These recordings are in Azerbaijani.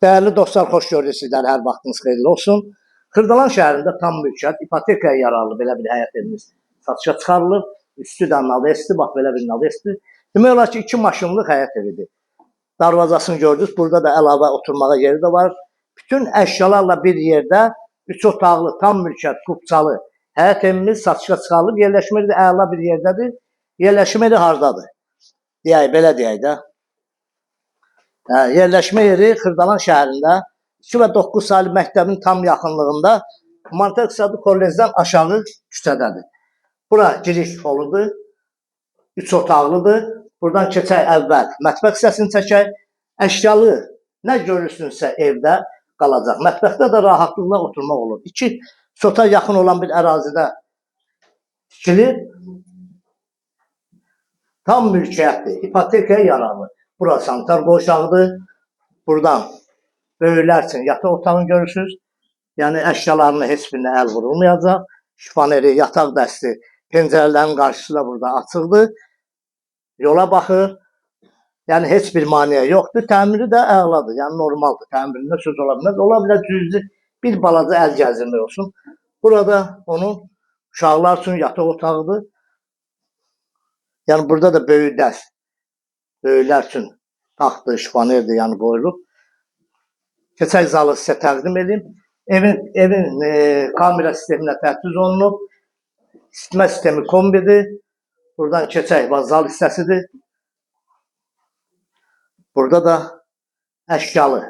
Değerli dostlar, xoş gördük sizlər. Hər vaxtınız xeyirli olsun. Xırdalan şəhərində tam mülkiyyət, ipotekaya yararlı belə bir həyət evimiz satışa çıxarılıb. Üstü də navesdir, bax belə bir navesdir. Demək olar ki, 2 maşınlıq həyət evidir. Darvazasını gördünüz. Burada da əlavə oturmağa yeri də var. Bütün əşyalarla bir yerdə 3 otaqlı, tam mülkiyyət, kubçalı həyət evimiz satışa çıxarılıb. Yerləşmə də əla bir yerdədir. Yerləşmə də hardadır? Deyək, belə deyək də. Yerləşmə yeri Xırdalan şəhərində 2 və 9 saylı məktəbin tam yaxınlığında Humanitar İqtisadi Kollecdən aşağı küçədədir. Bura giriş holudur. 3 otaqlıdır. Buradan keçək əvvəl mətbəx hissəsini çəkək. Əşyalı nə görürsünüzsə evdə qalacaq. Mətbəxdə də rahatlıqla oturmaq olur. 2 sota yaxın olan bir ərazidə tikilir. Tam mülkiyyətdir. İpotekaya yararlı. Burası sanitar qoşağıdır. Buradan böyüklər üçün yataq otağını görürsünüz. Yəni əşyalarına heç birinə əl vurulmayacaq. Şifoneri, yataq dəsti, pəncərələrin qarşısı da burada açıqdır. Yola baxır. Yəni heç bir maneə yoxdur. Təmiri də əladır. Yəni normaldır. Təmirində söz ola bilməz. Ola bilər cüzi bir balaca əl gəzdirmək olsun. Burada onun uşaqlar üçün yataq otağıdır. Yəni burada da böyük dəst. Böyüklər üçün taxtı, şifonerdir, yəni qoyulub. Keçək zalı sizə təqdim edeyim. Evin kamera sisteminə tərtib olunub. İsitmə sistemi kombidir. Buradan keçək, zal hissəsidir. Burada da əşyalı.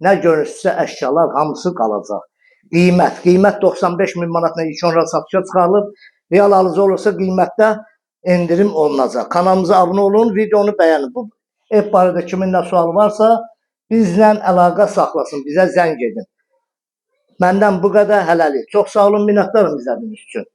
Nə görürsünüzsə əşyalar hamısı qalacaq. Qiymət 95 min manatla ilk onlara satışa çıxarılıb. Real alıcı olursa qiymətdə endirim olunacaq. Kanalımıza abunə olun, videonu bəyənin. Bu ev barədə kimin nə sualı varsa bizlə əlaqə saxlasın, bizə zəng edin. Məndən bu qədər hələlik. Çox sağ olun, minnətdarım izlədiyiniz üçün.